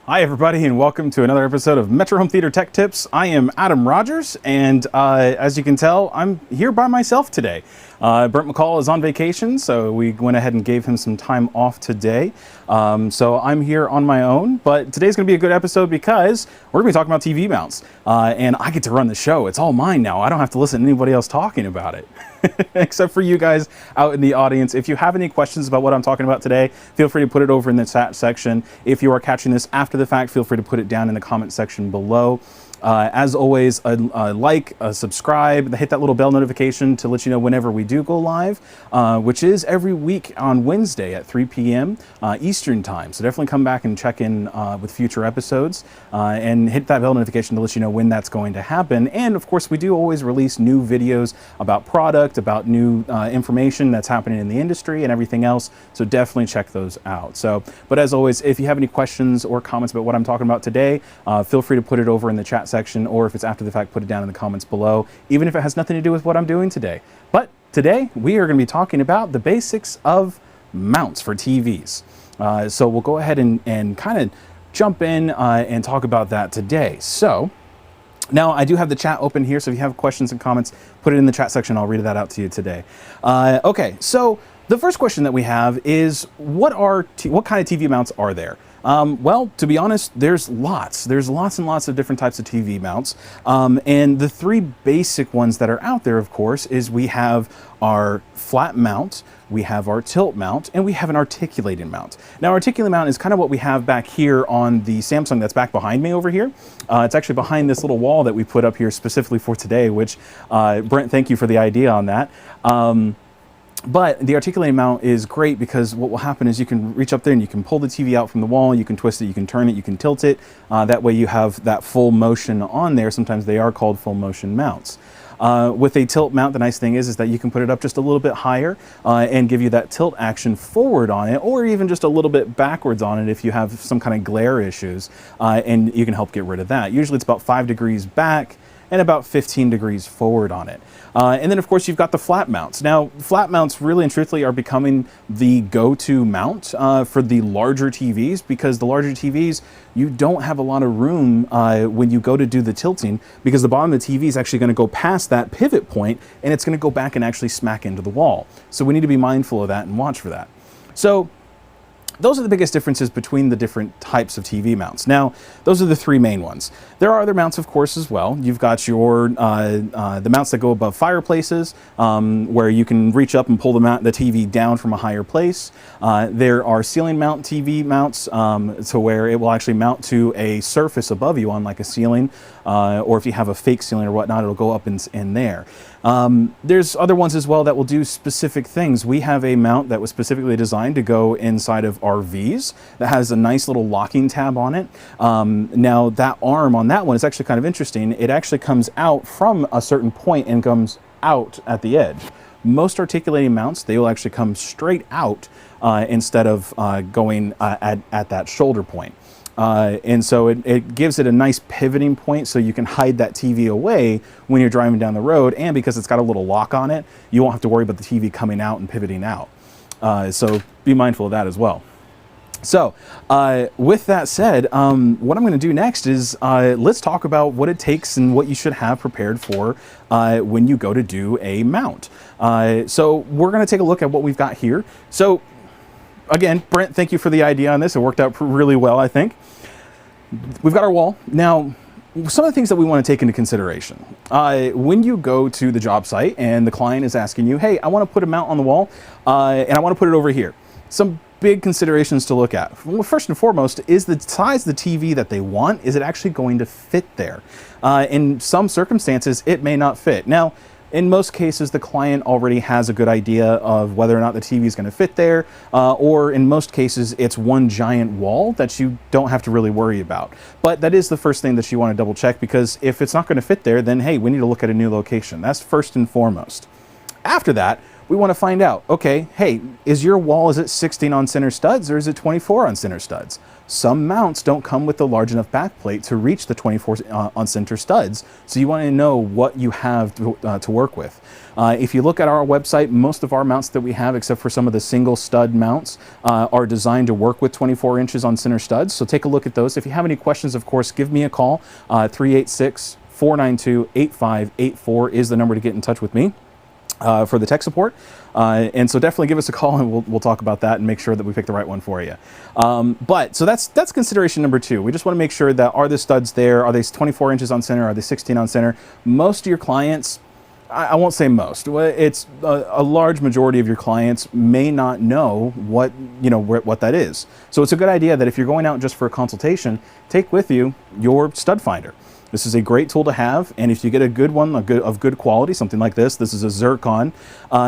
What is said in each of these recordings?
Hi everybody and welcome to another episode of Metro Home Theater Tech Tips. I am Adam Rogers and as you can tell, I'm here by myself today. Brent McCall is on vacation, so we went ahead and gave him some time off today. So I'm here on my own, but today's going to be a good episode because we're going to be talking about TV mounts. And I get to run the show. It's all mine now. I don't have to listen to anybody else talking about it. Except for you guys out in the audience. If you have any questions about what I'm talking about today, feel free to put it over in the chat section. If you are catching this after the fact, feel free to put it down in the comment section below. As always, like, subscribe, hit that little bell notification to let you know whenever we do go live, which is every week on Wednesday at 3 p.m. Eastern time. So definitely come back and check in with future episodes and hit that bell notification to let you know when that's going to happen. And of course, we do always release new videos about product, about new information that's happening in the industry and everything else. So definitely check those out. But as always, if you have any questions or comments about what I'm talking about today, feel free to put it over in the chat section, or if it's after the fact, put it down in the comments below, even if it has nothing to do with what I'm doing today. But today we are going to be talking about the basics of mounts for TVs. So we'll go ahead and kind of jump in and talk about that today. So now I do have the chat open here, so if you have questions and comments, put it in the chat section. I'll read that out to you today. Okay, so the first question that we have is what kind of TV mounts are there? Well, to be honest, there's lots and lots of different types of TV mounts. And the three basic ones that are out there, of course, is we have our flat mount, we have our tilt mount, and we have an articulating mount. Now, articulating mount is kind of what we have back here on the Samsung that's back behind me over here. It's actually behind this little wall that we put up here specifically for today, which, Brent, thank you for the idea on that. But the articulating mount is great because what will happen is you can reach up there and you can pull the TV out from the wall, you can twist it, you can turn it, you can tilt it. That way you have that full motion on there. Sometimes they are called full motion mounts. With a tilt mount, the nice thing is that you can put it up just a little bit higher and give you that tilt action forward on it, or even just a little bit backwards on it if you have some kind of glare issues, and you can help get rid of that. Usually it's about 5 degrees back and about 15 degrees forward on it. And then of course you've got the flat mounts. Now, flat mounts really and truthfully are becoming the go-to mount for the larger TVs, because the larger TVs, you don't have a lot of room when you go to do the tilting, because the bottom of the TV is actually going to go past that pivot point and it's going to go back and actually smack into the wall. So we need to be mindful of that and watch for that. So those are the biggest differences between the different types of TV mounts. Now, those are the three main ones. There are other mounts, of course, as well. You've got your the mounts that go above fireplaces, where you can reach up and pull the TV down from a higher place. There are ceiling mount TV mounts, to where it will actually mount to a surface above you on like a ceiling, or if you have a fake ceiling or whatnot, it'll go up in there. There's other ones as well that will do specific things. We have a mount that was specifically designed to go inside of RVs that has a nice little locking tab on it. Now that arm on that one is actually kind of interesting. It actually comes out from a certain point and comes out at the edge. Most articulating mounts, they will actually come straight out instead of going at that shoulder point. And so it gives it a nice pivoting point so you can hide that TV away when you're driving down the road, and because it's got a little lock on it, you won't have to worry about the TV coming out and pivoting out. So be mindful of that as well. So with that said, what I'm going to do next is let's talk about what it takes and what you should have prepared for when you go to do a mount. So we're going to take a look at what we've got here. So again, Brent, thank you for the idea on this. It worked out really well, I think. We've got our wall. Now, some of the things that we want to take into consideration. When you go to the job site and the client is asking you, hey, I want to put a mount on the wall and I want to put it over here. Some big considerations to look at. Well, first and foremost, is the size of the TV that they want, is it actually going to fit there? In some circumstances, it may not fit. Now, in most cases, the client already has a good idea of whether or not the TV is going to fit there, or in most cases, it's one giant wall that you don't have to really worry about. But that is the first thing that you want to double check, because if it's not going to fit there, then hey, we need to look at a new location. That's first and foremost. After that, we want to find out, okay, hey, is your wall, is it 16 on center studs or is it 24 on center studs? some mounts don't come with a large enough backplate to reach the 24 on center studs. So you want to know what you have to work with. If you look at our website, most of our mounts that we have, except for some of the single stud mounts, are designed to work with 24 inches on center studs. So take a look at those. If you have any questions, of course, give me a call. 386-492-8584 is the number to get in touch with me for the tech support. And so definitely give us a call, and we'll talk about that and make sure that we pick the right one for you. So that's consideration number 2. We just want to make sure that, are the studs there? Are they 24 inches on center? Are they 16 on center? Most of your clients, I won't say most, it's a large majority of your clients may not know what that is. So it's a good idea that if you're going out just for a consultation, take with you your stud finder. This is a great tool to have, and if you get a good one, of good quality, something like this is a zircon,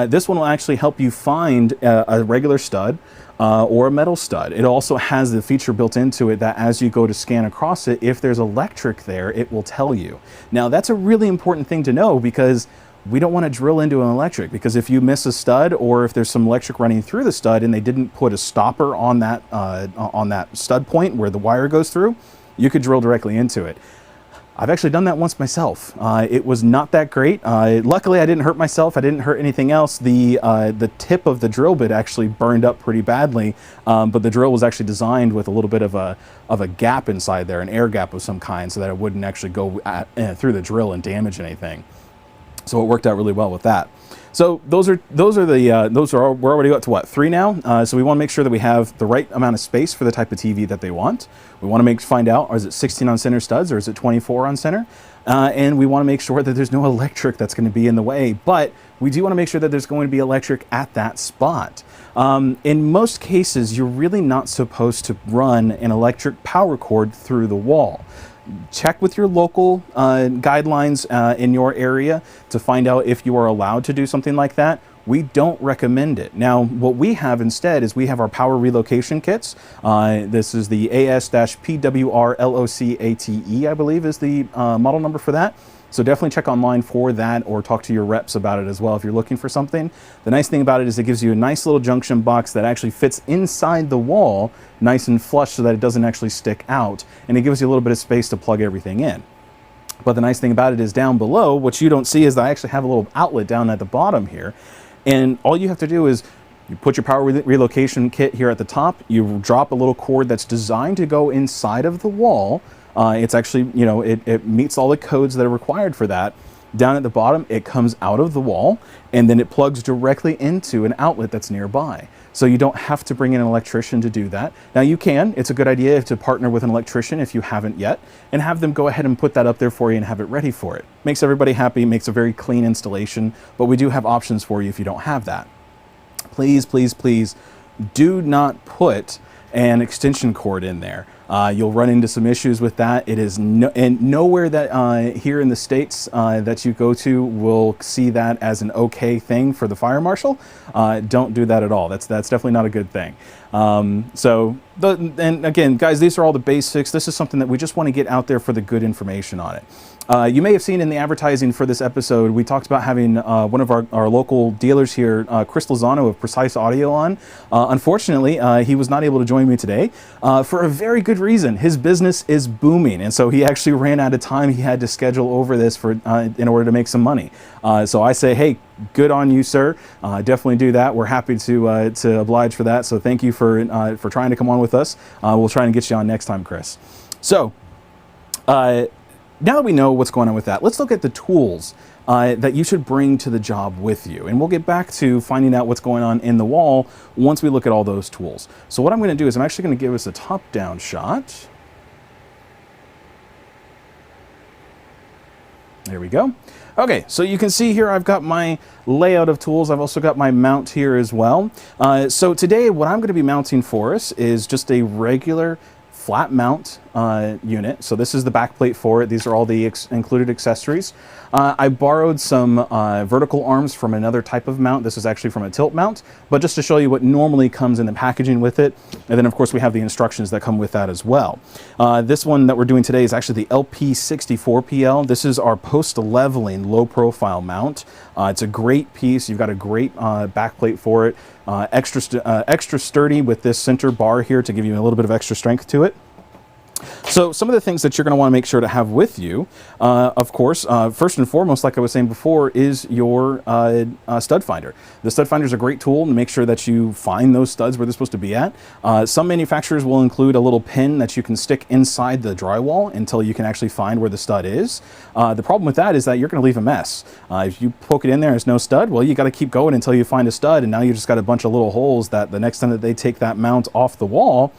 this one will actually help you find a regular stud or a metal stud. It also has the feature built into it that as you go to scan across it, if there's electric there, it will tell you. Now that's a really important thing to know, because we don't want to drill into an electric, because if you miss a stud, or if there's some electric running through the stud and they didn't put a stopper on that stud point where the wire goes through, you could drill directly into it. I've actually done that once myself. It was not that great. Luckily, I didn't hurt myself. I didn't hurt anything else. The tip of the drill bit actually burned up pretty badly, but the drill was actually designed with a little bit of a gap inside there, an air gap of some kind, so that it wouldn't actually go through the drill and damage anything. So it worked out really well with that. So we're already up to what, 3 now? So we want to make sure that we have the right amount of space for the type of TV that they want. We want to find out, is it 16 on center studs, or is it 24 on center? And we want to make sure that there's no electric that's going to be in the way, but we do want to make sure that there's going to be electric at that spot. In most cases, you're really not supposed to run an electric power cord through the wall. Check with your local guidelines in your area to find out if you are allowed to do something like that. We don't recommend it. Now, what we have instead is we have our power relocation kits. This is the AS-PWR-LOCATE, I believe is the model number for that. So definitely check online for that, or talk to your reps about it as well if you're looking for something. The nice thing about it is it gives you a nice little junction box that actually fits inside the wall, nice and flush, so that it doesn't actually stick out, and it gives you a little bit of space to plug everything in. But the nice thing about it is down below, what you don't see is I actually have a little outlet down at the bottom here, and all you have to do is you put your power relocation kit here at the top, you drop a little cord that's designed to go inside of the wall. It's actually, it meets all the codes that are required for that. Down at the bottom, it comes out of the wall, and then it plugs directly into an outlet that's nearby. So you don't have to bring in an electrician to do that. Now you can. It's a good idea to partner with an electrician if you haven't yet, and have them go ahead and put that up there for you and have it ready for it. Makes everybody happy, makes a very clean installation, but we do have options for you if you don't have that. Please, please, please do not put an extension cord in there. You'll run into some issues with that. It is nowhere that here in the States that you go to will see that as an okay thing for the fire marshal. Don't do that at all. That's definitely not a good thing. And again, guys, these are all the basics. This is something that we just want to get out there for the good information on it. You may have seen in the advertising for this episode, we talked about having one of our local dealers here, Chris Lozano of Precise Audio on. Unfortunately, he was not able to join me today for a very good reason. His business is booming, and so he actually ran out of time. He had to schedule over this in order to make some money. So I say, hey, good on you, sir. Definitely do that. We're happy to oblige for that. So thank you for trying to come on with us. We'll try and get you on next time, Chris. So now that we know what's going on with that, let's look at the tools that you should bring to the job with you. And we'll get back to finding out what's going on in the wall once we look at all those tools. So what I'm going to do is I'm actually going to give us a top-down shot. There we go. Okay, so you can see here I've got my layout of tools. I've also got my mount here as well. So today what I'm going to be mounting for us is just a regular flat mount unit. So this is the back plate for it. These are all the included accessories. I borrowed some vertical arms from another type of mount. This is actually from a tilt mount, but just to show you what normally comes in the packaging with it. And then of course we have the instructions that come with that as well. This one that we're doing today is actually the LP64PL. This is our post-leveling low profile mount. It's a great piece. You've got a great back plate for it. Extra sturdy with this center bar here to give you a little bit of extra strength to it. So some of the things that you're going to want to make sure to have with you, of course, first and foremost, like I was saying before, is your stud finder. The stud finder is a great tool to make sure that you find those studs where they're supposed to be at. Some manufacturers will include a little pin that you can stick inside the drywall until you can actually find where the stud is. The problem with that is that you're going to leave a mess. If you poke it in there and there's no stud, well, you got to keep going until you find a stud, and now you just got a bunch of little holes that the next time that they take that mount off the wall,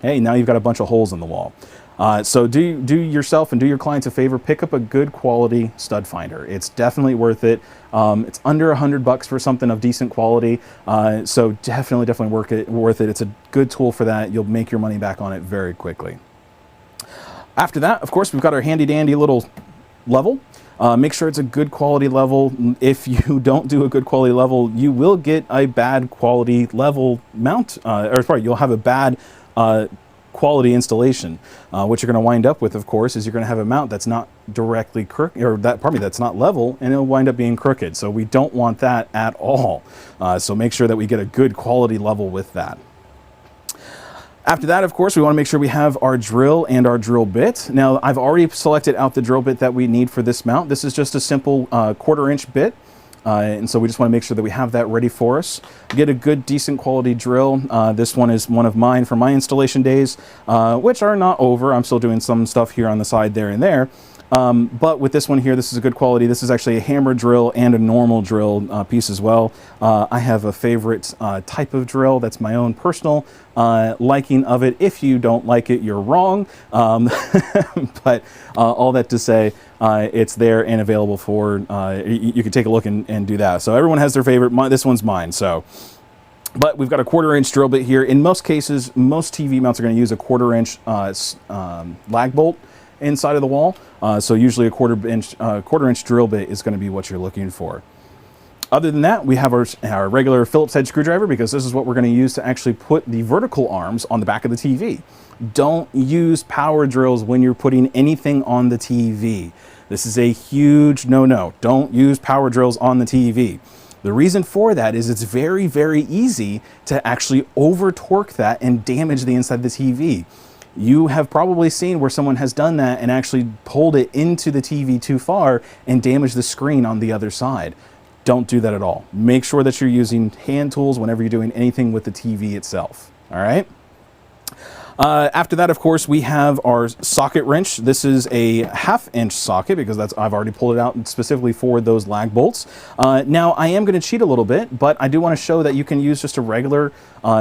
hey, now you've got a bunch of holes in the wall. So do yourself and do your clients a favor, pick up a good quality stud finder. It's definitely worth it. It's under $100 for something of decent quality. So definitely worth it. It's a good tool for that. You'll make your money back on it very quickly. After that, of course, we've got our handy dandy little level. Make sure it's a good quality level. If you don't do a good quality level, you will get a bad quality level mount, you'll have a bad quality installation. What you're going to wind up with, of course, is you're going to have a mount that's not directly crooked, or that's not level, and it'll wind up being crooked. So we don't want that at all. So make sure that we get a good quality level with that. After that, of course, we want to make sure we have our drill and our drill bit. Now, I've already selected out the drill bit that we need for this mount. This is just a simple 1/4" bit. And so we just want to make sure that we have that ready for us. Get a good, decent quality drill. This one is one of mine from my installation days, which are not over. I'm still doing some stuff here on the side there and there. But with this one here, this is a good quality. This is actually a hammer drill and a normal drill piece as well. I have a favorite type of drill. That's my own personal liking of it. If you don't like it, you're wrong. But all that to say, it's there and available for, you can take a look and do that. So everyone has their favorite. This one's mine. So. But we've got a 1/4" drill bit here. In most cases, most TV mounts are going to use a 1/4" lag bolt inside of the wall. So usually a 1/4" drill bit is going to be what you're looking for. Other than that, we have our regular Phillips head screwdriver, because this is what we're going to use to actually put the vertical arms on the back of the TV. Don't use power drills when you're putting anything on the TV. This is a huge no-no. Don't use power drills on the TV. The reason for that is it's very, very easy to actually over torque that and damage the inside of the TV. You have probably seen where someone has done that and actually pulled it into the TV too far and damaged the screen on the other side. Don't do that at all. Make sure that you're using hand tools whenever you're doing anything with the TV itself. All right? After that, of course, we have our socket wrench. This is a 1/2" socket, because I've already pulled it out specifically for those lag bolts. Now, I am going to cheat a little bit, but I do want to show that you can use just a regular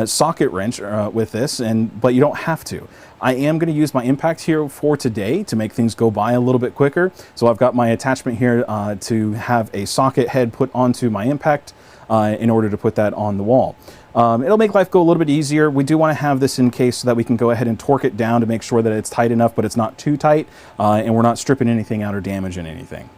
socket wrench with this, but you don't have to. I am going to use my impact here for today to make things go by a little bit quicker. So I've got my attachment here to have a socket head put onto my impact in order to put that on the wall. It'll make life go a little bit easier. We do want to have this in case so that we can go ahead and torque it down to make sure that it's tight enough, but it's not too tight, and we're not stripping anything out or damaging anything.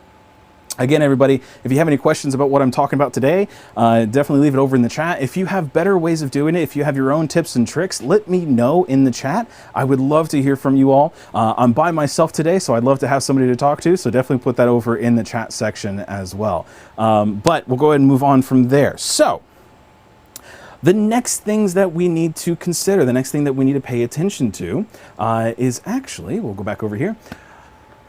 Again, everybody, if you have any questions about what I'm talking about today, definitely leave it over in the chat. If you have better ways of doing it, if you have your own tips and tricks, let me know in the chat. I would love to hear from you all. I'm by myself today, so I'd love to have somebody to talk to, so definitely put that over in the chat section as well. But we'll go ahead and move on from there. So, the next things that we need to consider, the next thing that we need to pay attention to is actually, we'll go back over here.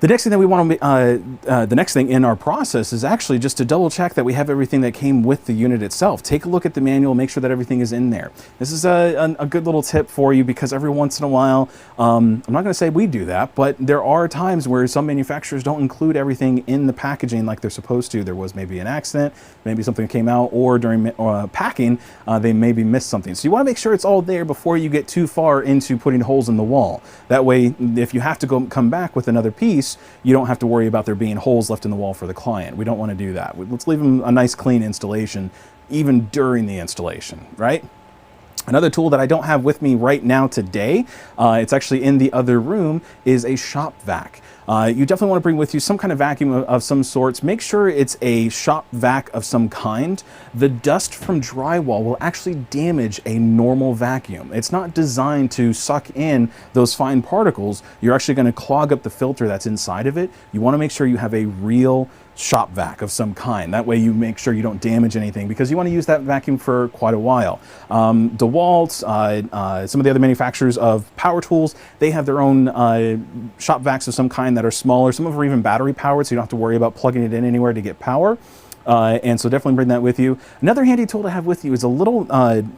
The next thing that we want to, the next thing in our process is actually just to double check that we have everything that came with the unit itself. Take a look at the manual, make sure that everything is in there. This is a good little tip for you, because every once in a while, I'm not going to say we do that, but there are times where some manufacturers don't include everything in the packaging like they're supposed to. There was maybe an accident, maybe something came out, or during packing, they maybe missed something. So you want to make sure it's all there before you get too far into putting holes in the wall. That way, if you have to come back with another piece, you don't have to worry about there being holes left in the wall for the client. We don't want to do that. Let's leave them a nice clean installation even during the installation, right? Another tool that I don't have with me right now today, it's actually in the other room, is a shop vac. You definitely want to bring with you some kind of vacuum of some sorts. Make sure it's a shop vac of some kind. The dust from drywall will actually damage a normal vacuum. It's not designed to suck in those fine particles. You're actually going to clog up the filter that's inside of it. You want to make sure you have a real shop vac of some kind. That way you make sure you don't damage anything, because you want to use that vacuum for quite a while. DeWalt, some of the other manufacturers of power tools, they have their own shop vacs of some kind that are smaller. Some of them are even battery powered, so you don't have to worry about plugging it in anywhere to get power. And so definitely bring that with you. Another handy tool to have with you is a little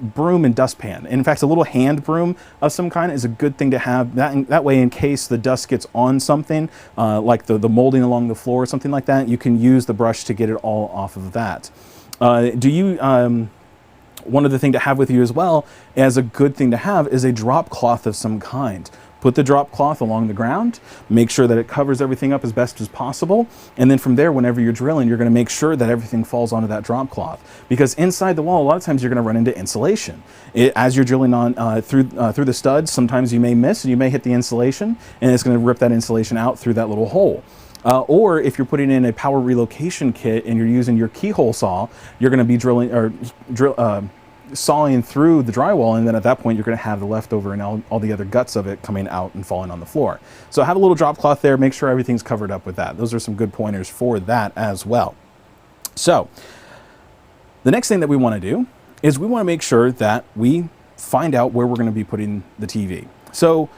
broom and dustpan. In fact, a little hand broom of some kind is a good thing to have. That way, in case the dust gets on something, like the molding along the floor or something like that, you can use the brush to get it all off of that. One other thing to have with you as well, as a good thing to have, is a drop cloth of some kind. Put the drop cloth along the ground, make sure that it covers everything up as best as possible, and then from there, whenever you're drilling, you're going to make sure that everything falls onto that drop cloth. Because inside the wall, a lot of times you're going to run into insulation. As you're drilling on through the studs, sometimes you may miss and you may hit the insulation, and it's going to rip that insulation out through that little hole. Or if you're putting in a power relocation kit and you're using your keyhole saw, you're going to be sawing through the drywall, and then at that point you're going to have the leftover and all the other guts of it coming out and falling on the floor. So have a little drop cloth there, make sure everything's covered up with that. Those are some good pointers for that as well. So the next thing that we want to do is we want to make sure that we find out where we're going to be putting the TV. So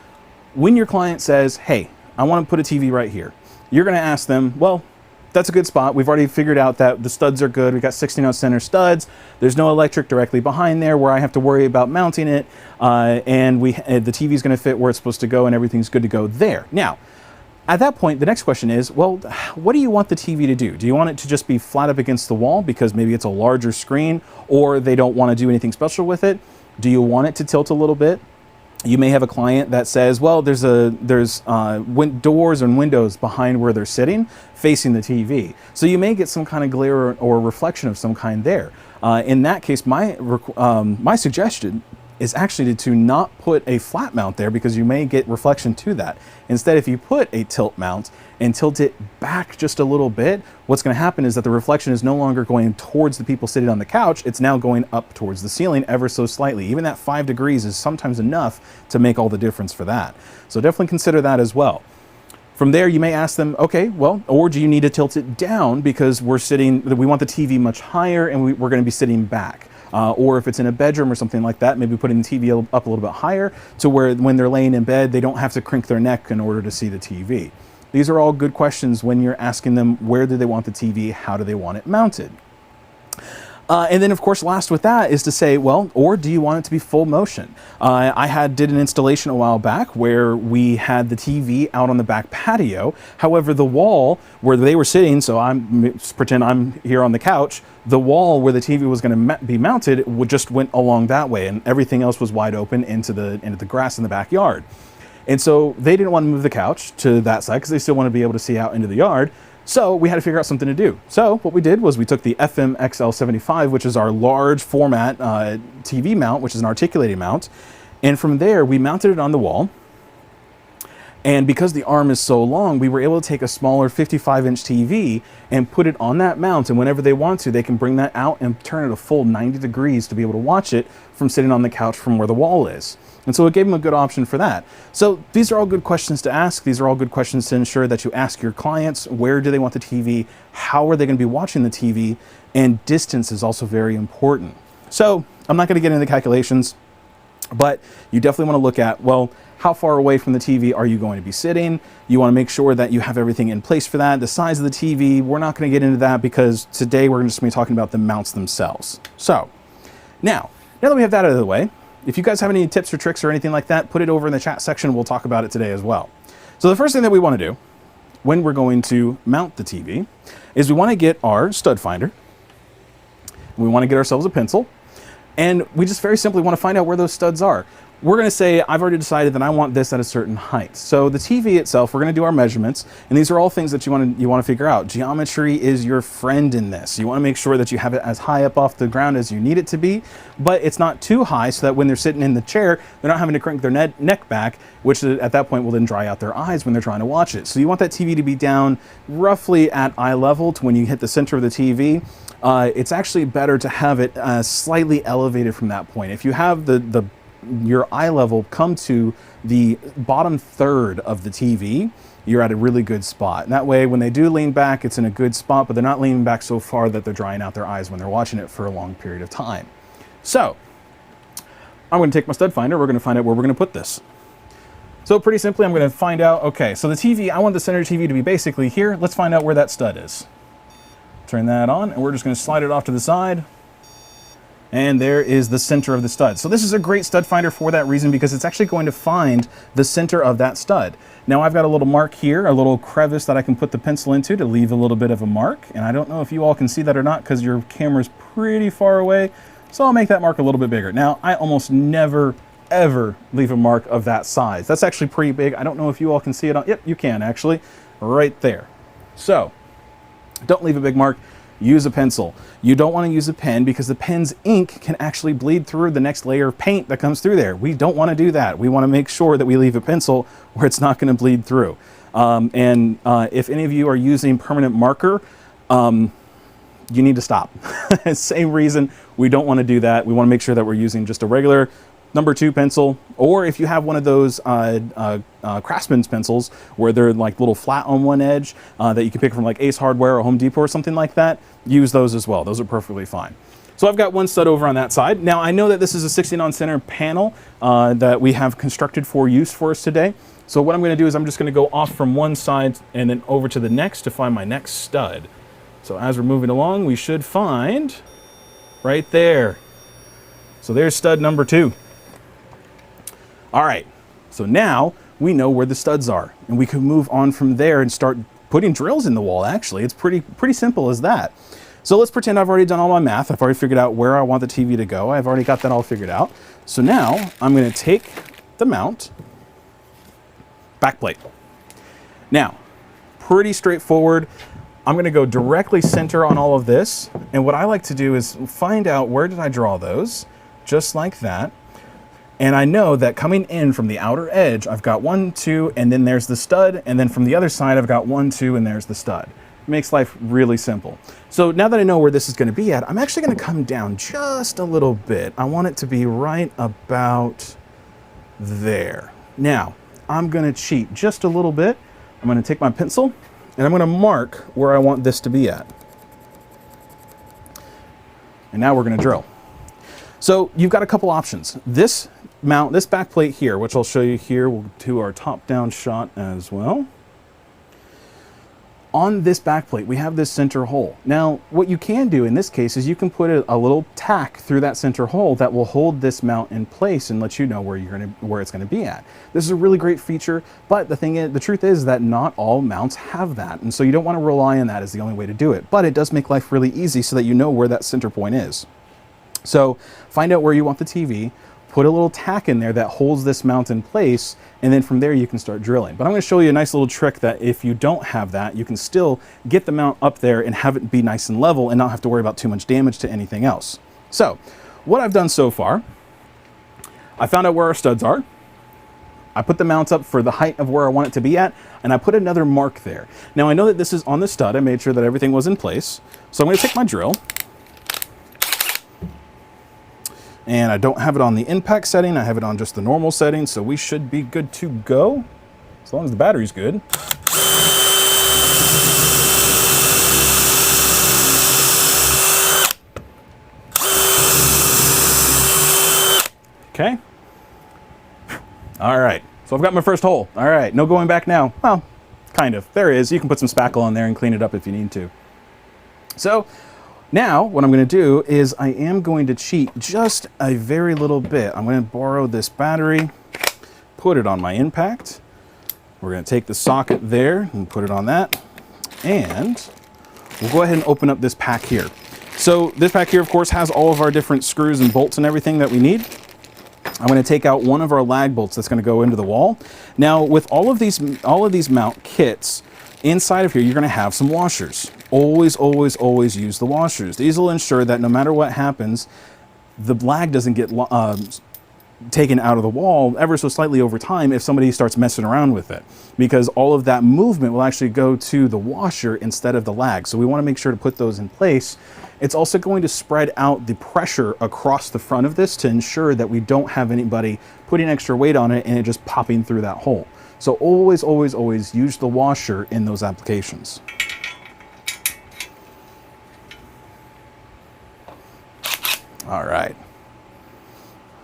when your client says, hey, I want to put a TV right here, you're going to ask them, well, that's a good spot. We've already figured out that the studs are good. We've got 16-ounce center studs. There's no electric directly behind there where I have to worry about mounting it. And the TV is going to fit where it's supposed to go, and everything's good to go there. Now, at that point, the next question is, well, what do you want the TV to do? Do you want it to just be flat up against the wall because maybe it's a larger screen, or they don't want to do anything special with it? Do you want it to tilt a little bit? You may have a client that says, well, there's doors and windows behind where they're sitting facing the TV. So you may get some kind of glare or reflection of some kind there. In that case, my suggestion is actually to not put a flat mount there, because you may get reflection to that. Instead, if you put a tilt mount and tilt it back just a little bit, what's going to happen is that the reflection is no longer going towards the people sitting on the couch, it's now going up towards the ceiling ever so slightly. Even that 5 degrees is sometimes enough to make all the difference for that. So definitely consider that as well. From there, you may ask them, okay, well, or do you need to tilt it down because we want the TV much higher and we're going to be sitting back? Or if it's in a bedroom or something like that, maybe putting the TV up a little bit higher to where when they're laying in bed, they don't have to crank their neck in order to see the TV. These are all good questions when you're asking them where do they want the TV, how do they want it mounted. And then, of course, last with that is to say, well, or do you want it to be full motion? I did an installation a while back where we had the TV out on the back patio. However, the wall where they were sitting, so pretend I'm here on the couch, the wall where the TV was going to be mounted just went along that way, and everything else was wide open into the grass in the backyard. And so they didn't want to move the couch to that side because they still want to be able to see out into the yard. So we had to figure out something to do. So what we did was we took the FMXL75, which is our large format TV mount, which is an articulating mount. And from there, we mounted it on the wall. And because the arm is so long, we were able to take a smaller 55-inch TV and put it on that mount. And whenever they want to, they can bring that out and turn it a full 90 degrees to be able to watch it from sitting on the couch from where the wall is. And so it gave them a good option for that. So these are all good questions to ask. These are all good questions to ensure that you ask your clients, where do they want the TV? How are they going to be watching the TV? And distance is also very important. So I'm not going to get into the calculations, but you definitely want to look at, well, how far away from the TV are you going to be sitting? You want to make sure that you have everything in place for that. The size of the TV, we're not going to get into that because today we're just going to be talking about the mounts themselves. So now that we have that out of the way, if you guys have any tips or tricks or anything like that, put it over in the chat section. We'll talk about it today as well. So the first thing that we want to do when we're going to mount the TV is we want to get our stud finder. We want to get ourselves a pencil. And we just very simply want to find out where those studs are. we're going to say I've already decided that I want this at a certain height. So the TV itself, we're going to do our measurements, and these are all things that you want to figure out. Geometry is your friend in this. You want to make sure that you have it as high up off the ground as you need it to be, but it's not too high so that when they're sitting in the chair, they're not having to crank their neck back, which at that point will then dry out their eyes when they're trying to watch it. So you want that TV to be down roughly at eye level to when you hit the center of the TV. It's actually better to have it slightly elevated from that point. If you have your eye level come to the bottom third of the TV, you're at a really good spot. And that way, when they do lean back, it's in a good spot, but they're not leaning back so far that they're drying out their eyes when they're watching it for a long period of time. So, I'm going to take my stud finder. We're going to find out where we're going to put this. So pretty simply, I'm going to find out, okay, so the TV, I want the center TV to be basically here. Let's find out where that stud is. Turn that on, and we're just going to slide it off to the side. And there is the center of the stud. So this is a great stud finder for that reason, because it's actually going to find the center of that stud. Now I've got a little mark here, a little crevice that I can put the pencil into to leave a little bit of a mark. And I don't know if you all can see that or not because your camera's pretty far away. So I'll make that mark a little bit bigger. Now I almost never, ever leave a mark of that size. That's actually pretty big. I don't know if you all can see it on, yep, you can actually, right there. So don't leave a big mark. Use a pencil. You don't want to use a pen because the pen's ink can actually bleed through the next layer of paint that comes through there. We don't want to do that. We want to make sure that we leave a pencil where it's not going to bleed through. If any of you are using permanent marker, you need to stop. Same reason we don't want to do that. We want to make sure that we're using just a regular #2 pencil, or if you have one of those Craftsman's pencils where they're like little flat on one edge that you can pick from like Ace Hardware or Home Depot or something like that, use those as well. Those are perfectly fine. So I've got one stud over on that side. Now I know that this is a 16 center panel that we have constructed for use for us today. So what I'm going to do is I'm just going to go off from one side and then over to the next to find my next stud. So as we're moving along, we should find right there. So there's stud #2. All right, so now we know where the studs are, and we can move on from there and start putting drills in the wall. Actually, it's pretty simple as that. So let's pretend I've already done all my math. I've already figured out where I want the TV to go. I've already got that all figured out. So now I'm going to take the mount, backplate. Now, pretty straightforward. I'm going to go directly center on all of this, and what I like to do is find out where did I draw those, just like that. And I know that coming in from the outer edge, I've got 1, 2, and then there's the stud. And then from the other side, I've got 1, 2, and there's the stud. It makes life really simple. So now that I know where this is going to be at, I'm actually going to come down just a little bit. I want it to be right about there. Now, I'm going to cheat just a little bit. I'm going to take my pencil, and I'm going to mark where I want this to be at. And now we're going to drill. So you've got a couple options. This mount, this back plate here, which I'll show you here, we'll do our top-down shot as well. On this back plate, we have this center hole. Now, what you can do in this case is you can put a little tack through that center hole that will hold this mount in place and let you know where it's going to be at. This is a really great feature, but the truth is that not all mounts have that, and so you don't want to rely on that as the only way to do it. But it does make life really easy so that you know where that center point is. So find out where you want the TV, put a little tack in there that holds this mount in place, and then from there you can start drilling. But I'm going to show you a nice little trick that if you don't have that, you can still get the mount up there and have it be nice and level and not have to worry about too much damage to anything else. So what I've done so far, I found out where our studs are. I put the mounts up for the height of where I want it to be at, and I put another mark there. Now I know that this is on the stud. I made sure that everything was in place. So I'm going to take my drill. And I don't have it on the impact setting, I have it on just the normal setting, so we should be good to go, as long as the battery's good. Okay. All right, so I've got my first hole. All right, no going back now. Well, kind of. There is. You can put some spackle on there and clean it up if you need to. So, now, what I'm going to do is I am going to cheat just a very little bit. I'm going to borrow this battery, put it on my impact. We're going to take the socket there and put it on that. And we'll go ahead and open up this pack here. So this pack here, of course, has all of our different screws and bolts and everything that we need. I'm going to take out one of our lag bolts that's going to go into the wall. Now, with all of these mount kits, inside of here, you're going to have some washers. Always, always, always use the washers. These will ensure that no matter what happens, the lag doesn't get taken out of the wall ever so slightly over time if somebody starts messing around with it, because all of that movement will actually go to the washer instead of the lag. So we want to make sure to put those in place. It's also going to spread out the pressure across the front of this to ensure that we don't have anybody putting extra weight on it and it just popping through that hole. So always, always, always use the washer in those applications. All right.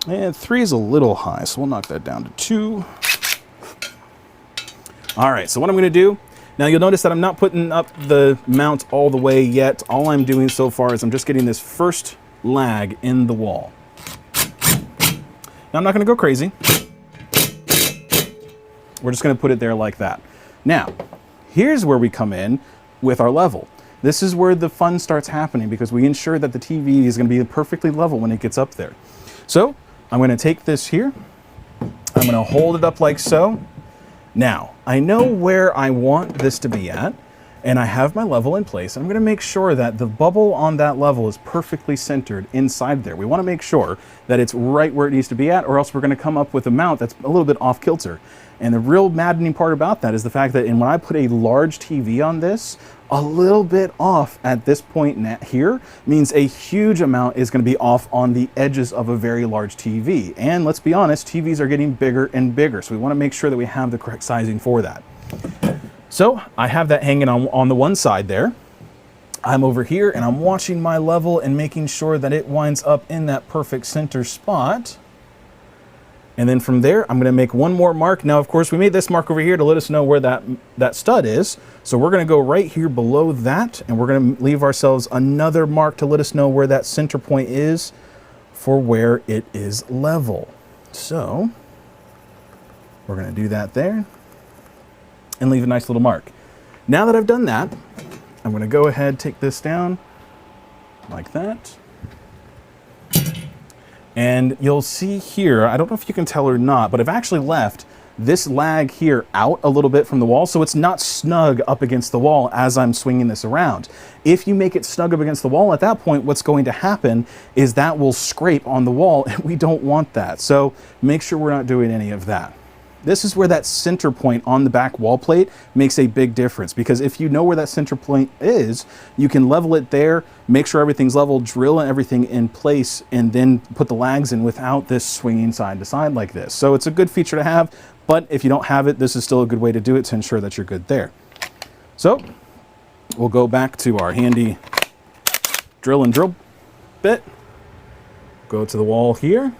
And 3 is a little high, so we'll knock that down to 2. All right, so what I'm going to do, now you'll notice that I'm not putting up the mount all the way yet. All I'm doing so far is I'm just getting this first lag in the wall. Now I'm not going to go crazy. We're just going to put it there like that. Now, here's where we come in with our level. This is where the fun starts happening, because we ensure that the TV is going to be perfectly level when it gets up there. So I'm going to take this here. I'm going to hold it up like so. Now, I know where I want this to be at, and I have my level in place. I'm going to make sure that the bubble on that level is perfectly centered inside there. We want to make sure that it's right where it needs to be at, or else we're going to come up with a mount that's a little bit off kilter. And the real maddening part about that is the fact that when I put a large TV on this, a little bit off at this point here means a huge amount is going to be off on the edges of a very large TV. And let's be honest, TVs are getting bigger and bigger, so we want to make sure that we have the correct sizing for that. So I have that hanging on the one side there. I'm over here and I'm watching my level and making sure that it winds up in that perfect center spot. And then from there, I'm going to make one more mark. Now, of course, we made this mark over here to let us know where that stud is. So we're going to go right here below that, and we're going to leave ourselves another mark to let us know where that center point is for where it is level. So we're going to do that there and leave a nice little mark. Now that I've done that, I'm going to go ahead, take this down like that. And you'll see here, I don't know if you can tell or not, but I've actually left this lag here out a little bit from the wall, so it's not snug up against the wall as I'm swinging this around. If you make it snug up against the wall, at that point, what's going to happen is that will scrape on the wall, and we don't want that. So make sure we're not doing any of that. This is where that center point on the back wall plate makes a big difference, because if you know where that center point is, you can level it there, make sure everything's level, drill everything in place, and then put the lags in without this swinging side to side like this. So it's a good feature to have, but if you don't have it, this is still a good way to do it to ensure that you're good there. So we'll go back to our handy drill and drill bit, go to the wall here,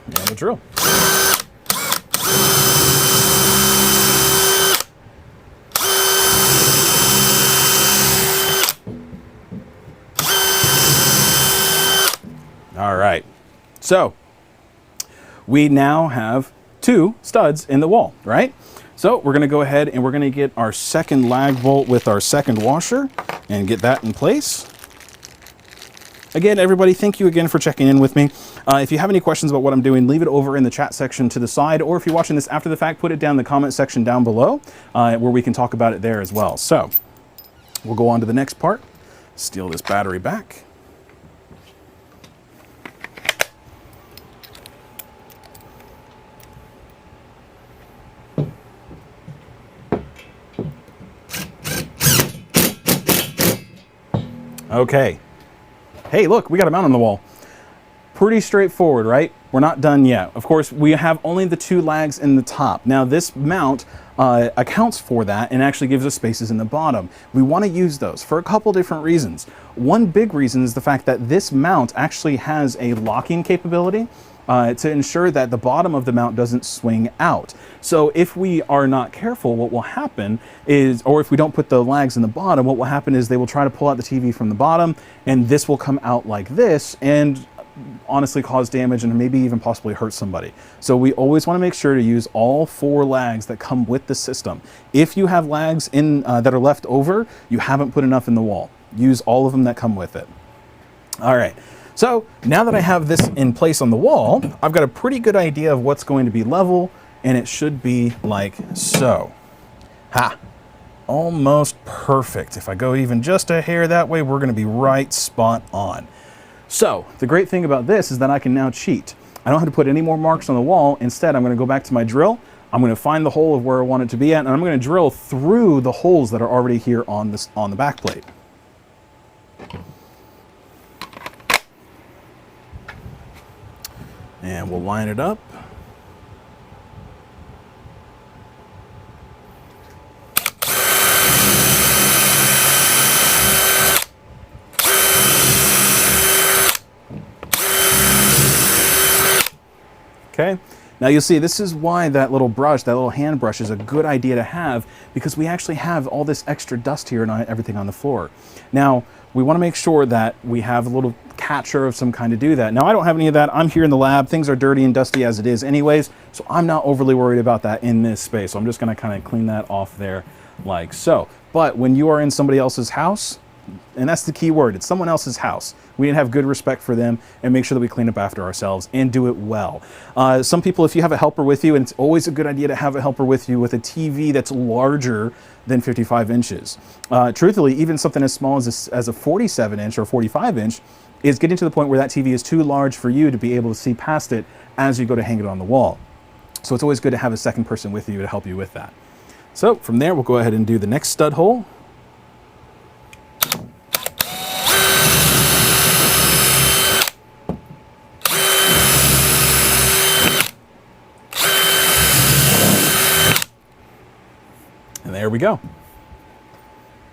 and we'll drill. All right, so we now have 2 studs in the wall, right? So we're gonna go ahead and we're gonna get our second lag bolt with our second washer and get that in place. Again, everybody, thank you again for checking in with me. If you have any questions about what I'm doing, leave it over in the chat section to the side, or if you're watching this after the fact, put it down in the comment section down below where we can talk about it there as well. So we'll go on to the next part, steal this battery back. Okay. Hey, look, we got a mount on the wall. Pretty straightforward, right? We're not done yet. Of course, we have only the 2 lags in the top. Now, this mount accounts for that and actually gives us spaces in the bottom. We want to use those for a couple different reasons. One big reason is the fact that this mount actually has a locking capability to ensure that the bottom of the mount doesn't swing out. So if we are not careful, what will happen is, or if we don't put the lags in the bottom, what will happen is they will try to pull out the TV from the bottom, and this will come out like this and honestly cause damage and maybe even possibly hurt somebody. So we always want to make sure to use all 4 lags that come with the system. If you have lags in that are left over, you haven't put enough in the wall. Use all of them that come with it. All right. So now that I have this in place on the wall, I've got a pretty good idea of what's going to be level, and it should be like so. Ha! Almost perfect. If I go even just a hair that way, we're going to be right spot on. So the great thing about this is that I can now cheat. I don't have to put any more marks on the wall. Instead, I'm going to go back to my drill. I'm going to find the hole of where I want it to be at, and I'm going to drill through the holes that are already here on the back plate. And we'll line it up. Okay, now you'll see this is why that little brush, that little hand brush is a good idea to have, because we actually have all this extra dust here and everything on the floor. Now, we want to make sure that we have a little catcher of some kind to do that. Now, I don't have any of that. I'm here in the lab. Things are dirty and dusty as it is anyways, so I'm not overly worried about that in this space. So I'm just going to kind of clean that off there like so. But when you are in somebody else's house, and that's the key word, it's someone else's house, we need to have good respect for them and make sure that we clean up after ourselves and do it well. Some people, if you have a helper with you, and it's always a good idea to have a helper with you with a TV that's larger than 55 inches. Truthfully, even something as small as a 47 inch or 45 inch is getting to the point where that TV is too large for you to be able to see past it as you go to hang it on the wall. So it's always good to have a second person with you to help you with that. So from there, we'll go ahead and do the next stud hole. And there we go.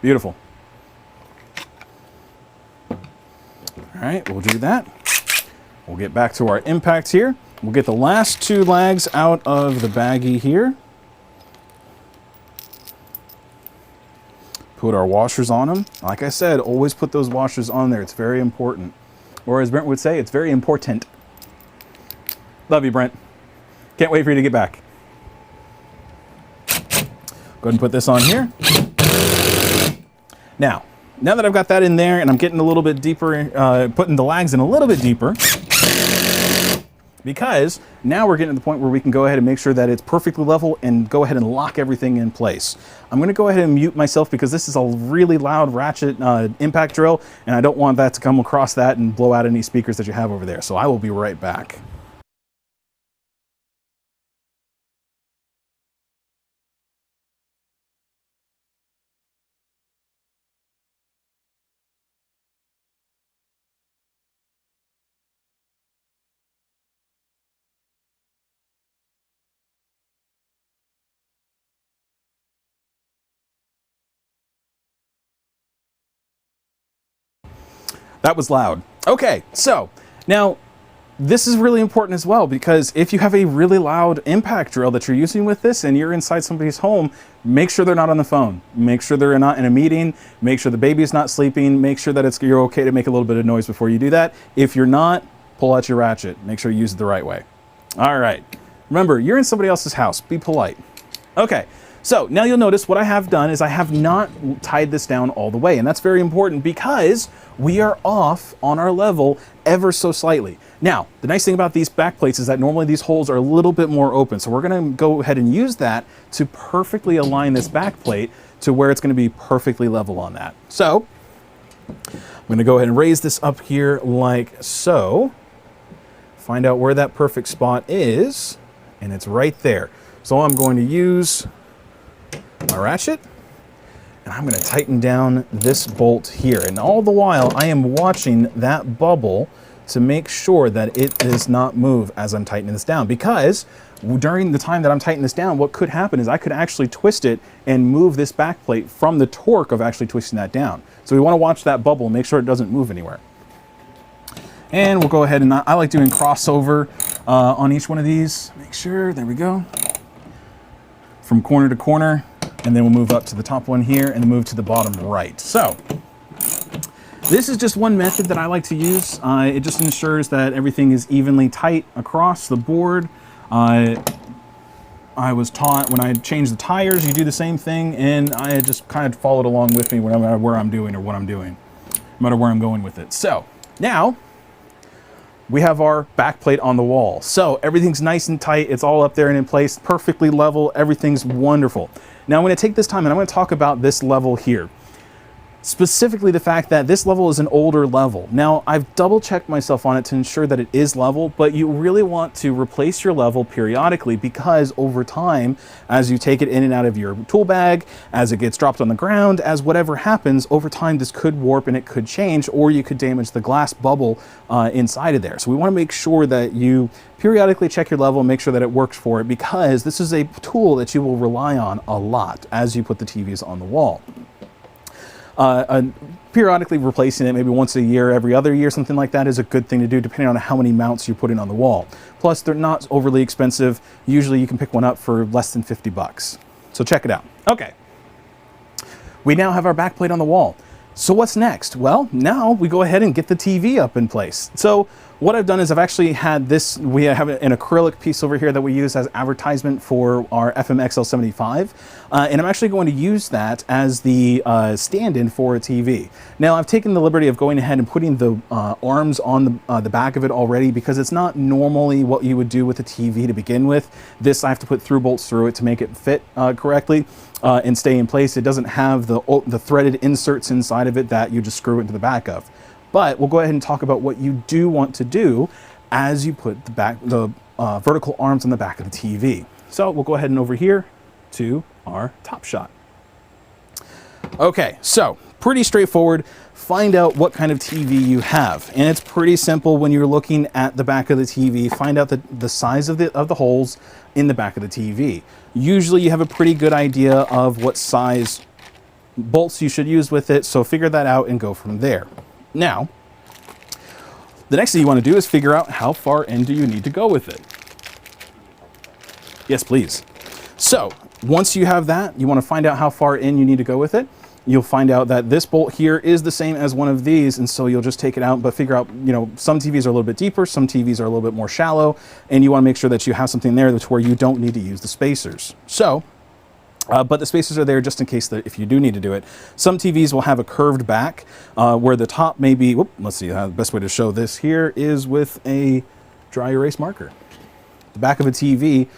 Beautiful. All right, we'll do that. We'll get back to our impacts here. We'll get the last two lags out of the baggie here. Put our washers on them. Like I said, always put those washers on there. It's very important. Or as Brent would say, it's very important. Love you, Brent. Can't wait for you to get back. Go ahead and put this on here. Now that I've got that in there and I'm getting a little bit deeper, putting the lags in a little bit deeper, because now we're getting to the point where we can go ahead and make sure that it's perfectly level and go ahead and lock everything in place. I'm going to go ahead and mute myself because this is a really loud ratchet impact drill, and I don't want that to come across that and blow out any speakers that you have over there. So I will be right back. That was loud. Okay, so now this is really important as well, because if you have a really loud impact drill that you're using with this and you're inside somebody's home, make sure they're not on the phone. Make sure they're not in a meeting. Make sure the baby's not sleeping. Make sure that you're okay to make a little bit of noise before you do that. If you're not, pull out your ratchet. Make sure you use it the right way. All right. Remember, you're in somebody else's house. Be polite. Okay. So now you'll notice what I have done is I have not tied this down all the way, and that's very important because we are off on our level ever so slightly. Now, the nice thing about these back plates is that normally these holes are a little bit more open, so we're going to go ahead and use that to perfectly align this back plate to where it's going to be perfectly level on that. So I'm going to go ahead and raise this up here like so, find out where that perfect spot is, and it's right there. So I'm going to use my ratchet, and I'm going to tighten down this bolt here. And all the while, I am watching that bubble to make sure that it does not move as I'm tightening this down. Because during the time that I'm tightening this down, what could happen is I could actually twist it and move this back plate from the torque of actually twisting that down. So we want to watch that bubble, make sure it doesn't move anywhere. And we'll go ahead and I like doing crossover on each one of these. Make sure, there we go. From corner to corner. And then we'll move up to the top one here and then move to the bottom right. So this is just one method that I like to use. It just ensures that everything is evenly tight across the board. I was taught when I changed the tires, you do the same thing, and I just kind of followed along with me no matter where I'm doing or what I'm doing, no matter where I'm going with it. So now we have our backplate on the wall. So everything's nice and tight. It's all up there and in place, perfectly level. Everything's wonderful. Now I'm going to take this time and I'm going to talk about this level here. Specifically the fact that this level is an older level. Now I've double checked myself on it to ensure that it is level, but you really want to replace your level periodically, because over time, as you take it in and out of your tool bag, as it gets dropped on the ground, as whatever happens, over time this could warp and it could change, or you could damage the glass bubble inside of there. So we want to make sure that you periodically check your level and make sure that it works for it, because this is a tool that you will rely on a lot as you put the TVs on the wall. Periodically replacing it, maybe once a year, every other year, something like that, is a good thing to do depending on how many mounts you're putting on the wall. Plus, they're not overly expensive. Usually you can pick one up for less than 50 bucks. So check it out. Okay. We now have our backplate on the wall. So what's next? Well, now we go ahead and get the TV up in place. So what I've done is I've actually had this, we have an acrylic piece over here that we use as advertisement for our FMXL75. And I'm actually going to use that as the stand-in for a TV. Now I've taken the liberty of going ahead and putting the arms on the back of it already, because it's not normally what you would do with a TV to begin with. This I have to put through bolts through it to make it fit correctly and stay in place. It doesn't have the threaded inserts inside of it that you just screw into the back of. But we'll go ahead and talk about what you do want to do as you put the vertical arms on the back of the TV. So we'll go ahead and over here to our top shot. Okay, so pretty straightforward. Find out what kind of TV you have. And it's pretty simple when you're looking at the back of the TV. Find out the size of the holes in the back of the TV. Usually you have a pretty good idea of what size bolts you should use with it, so figure that out and go from there. Now, the next thing you want to do is figure out how far in do you need to go with it. Yes, please. So once you have that, you want to find out how far in you need to go with it. You'll find out that this bolt here is the same as one of these, and so you'll just take it out, but figure out, you know, some TVs are a little bit deeper, some TVs are a little bit more shallow, and you want to make sure that you have something there that's where you don't need to use the spacers. So but the spacers are there just in case if you do need to do it. Some TVs will have a curved back where the top may be, let's see, the best way to show this here is with a dry erase marker. The back of a TV,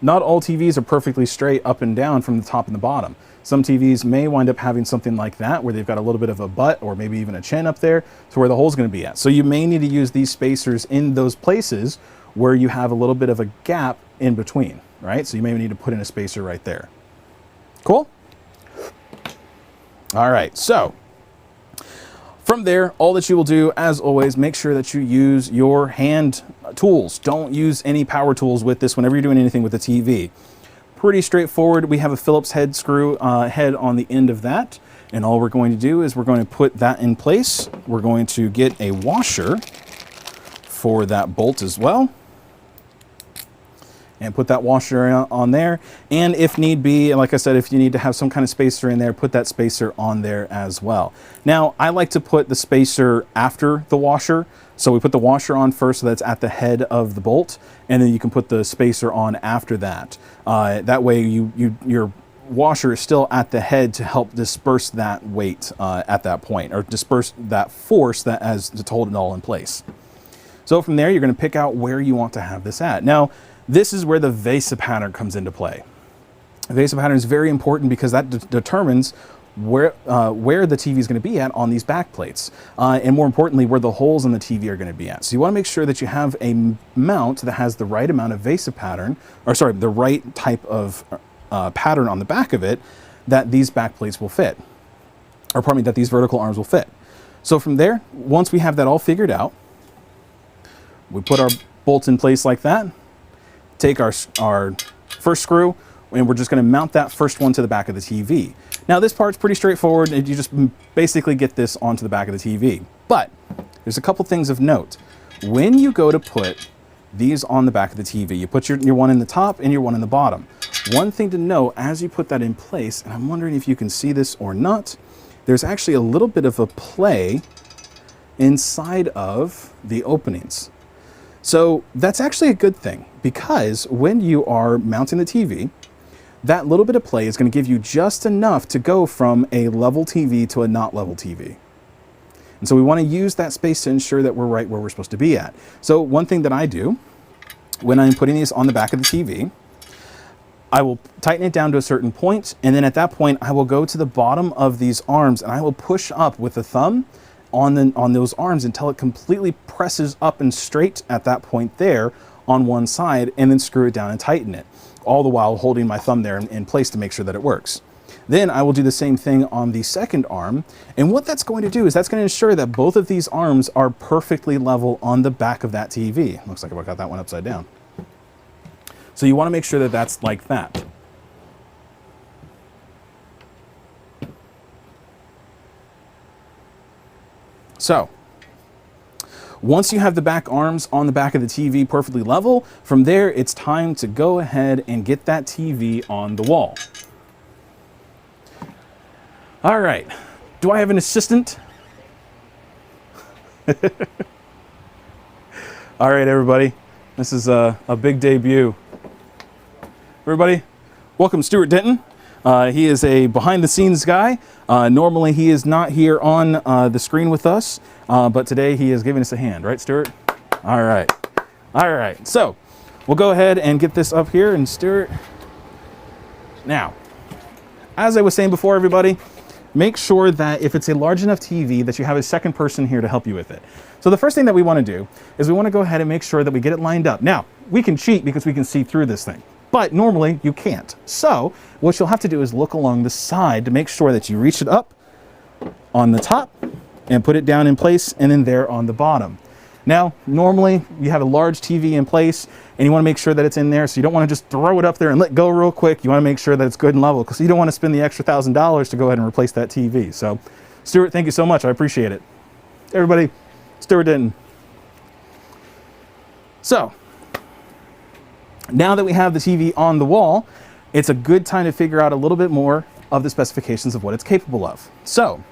not all TVs are perfectly straight up and down from the top and the bottom. Some TVs may wind up having something like that where they've got a little bit of a butt or maybe even a chin up there to where the hole's going to be at. So you may need to use these spacers in those places where you have a little bit of a gap in between, right? So you may need to put in a spacer right there. Cool? All right, so from there, all that you will do, as always, make sure that you use your hand tools. Don't use any power tools with this whenever you're doing anything with the TV. Pretty straightforward. We have a Phillips head screw head on the end of that, and all we're going to do is we're going to put that in place. We're going to get a washer for that bolt as well, and put that washer on there. And if need be, like I said, if you need to have some kind of spacer in there, put that spacer on there as well. Now, I like to put the spacer after the washer. So we put the washer on first, so that's at the head of the bolt, and then you can put the spacer on after that. That way your washer is still at the head to help disperse that weight at that point, or disperse that force that has to hold it all in place. So from there, you're going to pick out where you want to have this at. Now, this is where the VESA pattern comes into play. The VESA pattern is very important because that determines where the TV is going to be at on these back plates, and more importantly, where the holes in the TV are going to be at. So you want to make sure that you have a mount that has the right amount of VESA pattern, or sorry, the right type of pattern on the back of it that these back plates will fit, or pardon me, that these vertical arms will fit. So from there, once we have that all figured out, we put our bolts in place like that. Take our first screw, and we're just going to mount that first one to the back of the TV. Now this part's pretty straightforward, and you just basically get this onto the back of the TV. But there's a couple things of note. When you go to put these on the back of the TV, you put your one in the top and your one in the bottom. One thing to know as you put that in place, and I'm wondering if you can see this or not, there's actually a little bit of a play inside of the openings. So that's actually a good thing, because when you are mounting the TV, that little bit of play is going to give you just enough to go from a level TV to a not level TV. And so we want to use that space to ensure that we're right where we're supposed to be at. So one thing that I do when I'm putting these on the back of the TV, I will tighten it down to a certain point, and then at that point I will go to the bottom of these arms and I will push up with the thumb on those arms until it completely presses up and straight at that point there on one side, and then screw it down and tighten it, all the while holding my thumb there in place to make sure that it works. Then I will do the same thing on the second arm, and what that's going to do is that's going to ensure that both of these arms are perfectly level on the back of that TV. Looks like I got that one upside down. So you want to make sure that that's like that. So once you have the back arms on the back of the TV perfectly level, from there it's time to go ahead and get that TV on the wall. All right, do I have an assistant? All right, everybody, this is a big debut. Everybody, welcome Stuart Denton. He is a behind-the-scenes guy. Normally he is not here on the screen with us, but today he is giving us a hand, right, Stuart? All right. All right, so we'll go ahead and get this up here, and Stuart. Now, as I was saying before, everybody, make sure that if it's a large enough TV that you have a second person here to help you with it. So the first thing that we want to do is we want to go ahead and make sure that we get it lined up. Now, we can cheat because we can see through this thing, but normally you can't. So what you'll have to do is look along the side to make sure that you reach it up on the top and put it down in place, and then there on the bottom. Now, normally you have a large TV in place and you want to make sure that it's in there, so you don't want to just throw it up there and let go real quick. You want to make sure that it's good and level, because you don't want to spend the extra $1,000 to go ahead and replace that TV. So, Stuart, thank you so much. I appreciate it. Everybody, Stuart Denton. So, now that we have the TV on the wall, it's a good time to figure out a little bit more of the specifications of what it's capable of. So,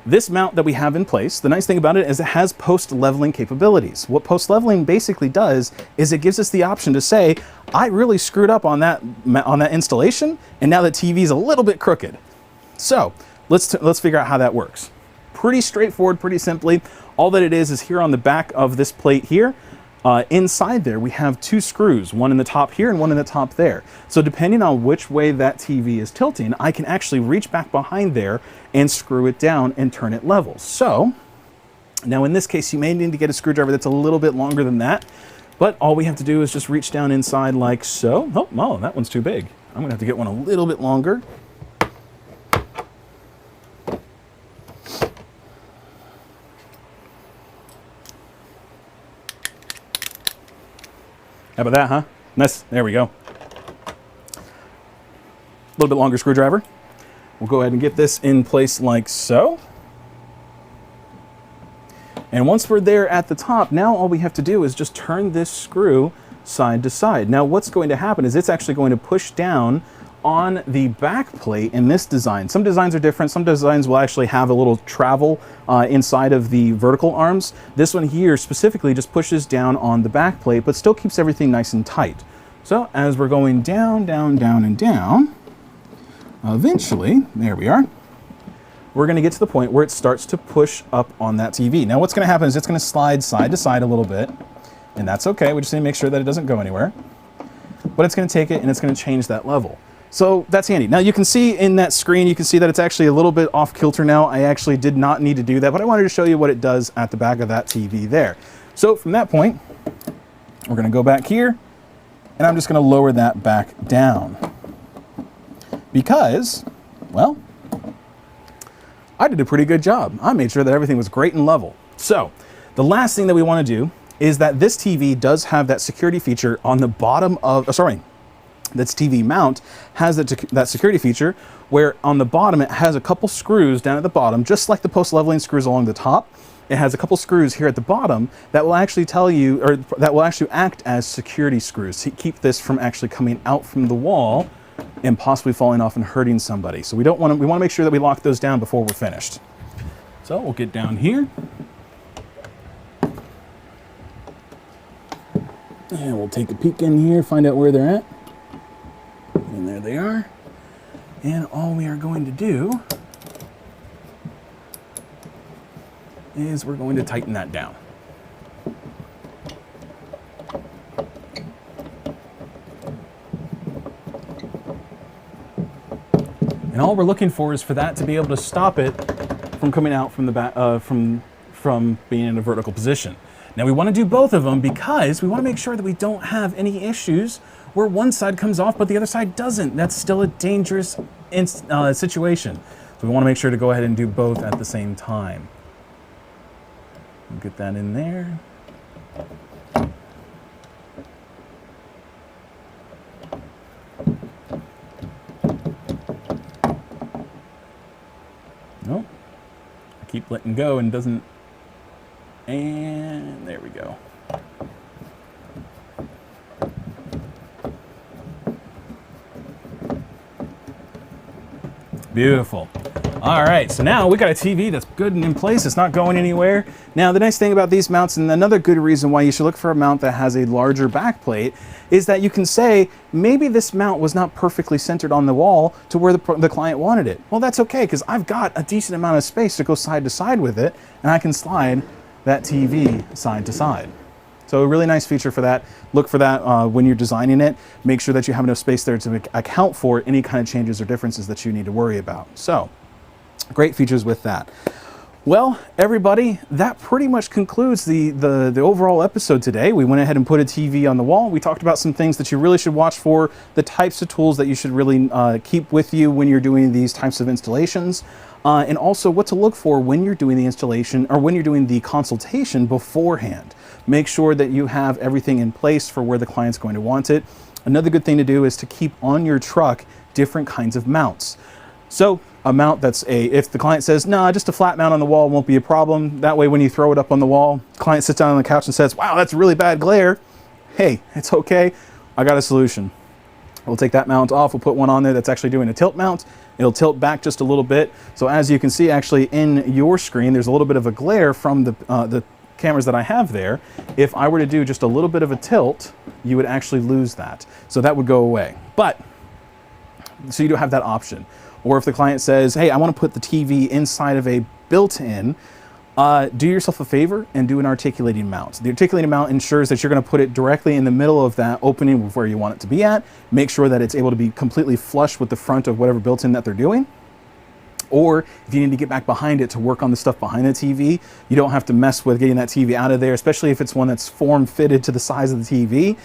this mount that we have in place, the nice thing about it is it has post-leveling capabilities. What post-leveling basically does is it gives us the option to say, I really screwed up on that installation, and now the TV is a little bit crooked. So let's figure out how that works. Pretty straightforward, pretty simply. All that it is here on the back of this plate here. Inside there, we have two screws, one in the top here and one in the top there. So depending on which way that TV is tilting, I can actually reach back behind there and screw it down and turn it level. So now in this case, you may need to get a screwdriver that's a little bit longer than that, but all we have to do is just reach down inside like so. Oh, that one's too big. I'm gonna have to get one a little bit longer. How about that, huh? Nice, there we go. A little bit longer screwdriver. We'll go ahead and get this in place like so. And once we're there at the top, now all we have to do is just turn this screw side to side. Now what's going to happen is it's actually going to push down on the back plate in this design. Some designs are different. Some designs will actually have a little travel inside of the vertical arms. This one here specifically just pushes down on the back plate, but still keeps everything nice and tight. So as we're going down, down, down, and down, eventually, there we are, we're going to get to the point where it starts to push up on that TV. Now what's going to happen is it's going to slide side to side a little bit, and that's okay. We just need to make sure that it doesn't go anywhere. But it's going to take it and it's going to change that level. So that's handy. Now you can see in that screen, you can see that it's actually a little bit off kilter now. I actually did not need to do that, but I wanted to show you what it does at the back of that TV there. So from that point, we're going to go back here, and I'm just going to lower that back down. Because, well, I did a pretty good job. I made sure that everything was great and level. So the last thing that we want to do is that this TV does have that security feature on the bottom of, this TV mount has that security feature where on the bottom it has a couple screws down at the bottom, just like the post-leveling screws along the top. It has a couple screws here at the bottom that will actually tell you, or that will actually act as security screws to keep this from actually coming out from the wall and possibly falling off and hurting somebody. So we want to make sure that we lock those down before we're finished. So we'll get down here. And we'll take a peek in here, find out where they're at. And there they are. And all we are going to do is we're going to tighten that down. And all we're looking for is for that to be able to stop it from coming out from the back, from being in a vertical position. Now we want to do both of them because we want to make sure that we don't have any issues where one side comes off but the other side doesn't. That's still a dangerous situation. So we want to make sure to go ahead and do both at the same time. Get that in there. Nope. I keep letting go and doesn't. And there we go. Beautiful. All right, so now we got a TV that's good and in place. It's not going anywhere. Now, the nice thing about these mounts, and another good reason why you should look for a mount that has a larger back plate, is that you can say, maybe this mount was not perfectly centered on the wall to where the client wanted it. Well, that's okay, because I've got a decent amount of space to go side to side with it, and I can slide that TV side to side. So a really nice feature for that. Look for that when you're designing it. Make sure that you have enough space there to account for any kind of changes or differences that you need to worry about. So, great features with that. Well, everybody, that pretty much concludes the overall episode today. We went ahead and put a TV on the wall. We talked about some things that you really should watch for, the types of tools that you should really keep with you when you're doing these types of installations, and also what to look for when you're doing the installation or when you're doing the consultation beforehand. Make sure that you have everything in place for where the client's going to want it. Another good thing to do is to keep on your truck different kinds of mounts. So a mount that's if the client says, nah, just a flat mount on the wall won't be a problem. That way when you throw it up on the wall, client sits down on the couch and says, wow, that's really bad glare. Hey, it's okay. I got a solution. We'll take that mount off. We'll put one on there that's actually doing a tilt mount. It'll tilt back just a little bit. So as you can see, actually in your screen, there's a little bit of a glare from the cameras that I have there. If I were to do just a little bit of a tilt, you would actually lose that. So that would go away. But, so you do have that option. Or if the client says, hey, I want to put the TV inside of a built-in, do yourself a favor and do an articulating mount. The articulating mount ensures that you're going to put it directly in the middle of that opening where you want it to be at. Make sure that it's able to be completely flush with the front of whatever built-in that they're doing. Or if you need to get back behind it to work on the stuff behind the TV, you don't have to mess with getting that TV out of there, especially if it's one that's form-fitted to the size of the TV.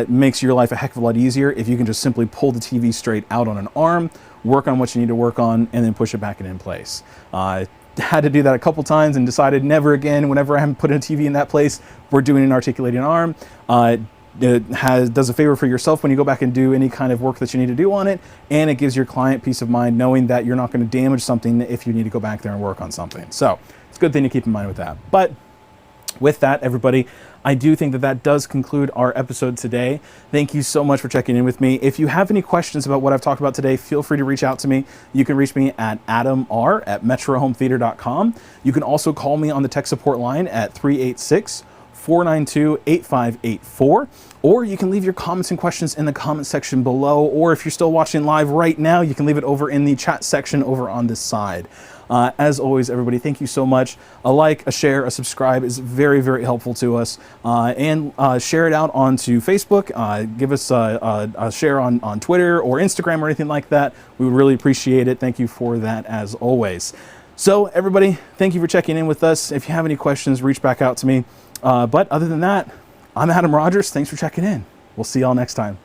It makes your life a heck of a lot easier if you can just simply pull the TV straight out on an arm, work on what you need to work on, and then push it back in place. Had to do that a couple times and decided never again. Whenever I haven't put a TV in that place, we're doing an articulating arm. It does a favor for yourself when you go back and do any kind of work that you need to do on it, and it gives your client peace of mind knowing that you're not going to damage something if you need to go back there and work on something. So it's a good thing to keep in mind with that. But with that, everybody, I do think that that does conclude our episode today. Thank you so much for checking in with me. If you have any questions about what I've talked about today, feel free to reach out to me. You can reach me at adamr@metrohometheater.com. You can also call me on the tech support line at 386-492-8584, or you can leave your comments and questions in the comment section below, or if you're still watching live right now, you can leave it over in the chat section over on this side. As always, everybody, thank you so much. A like, a share, a subscribe is very, very helpful to us. And share it out onto Facebook. Give us a share on Twitter or Instagram or anything like that. We would really appreciate it. Thank you for that as always. So everybody, thank you for checking in with us. If you have any questions, reach back out to me. But other than that, I'm Adam Rogers. Thanks for checking in. We'll see y'all next time.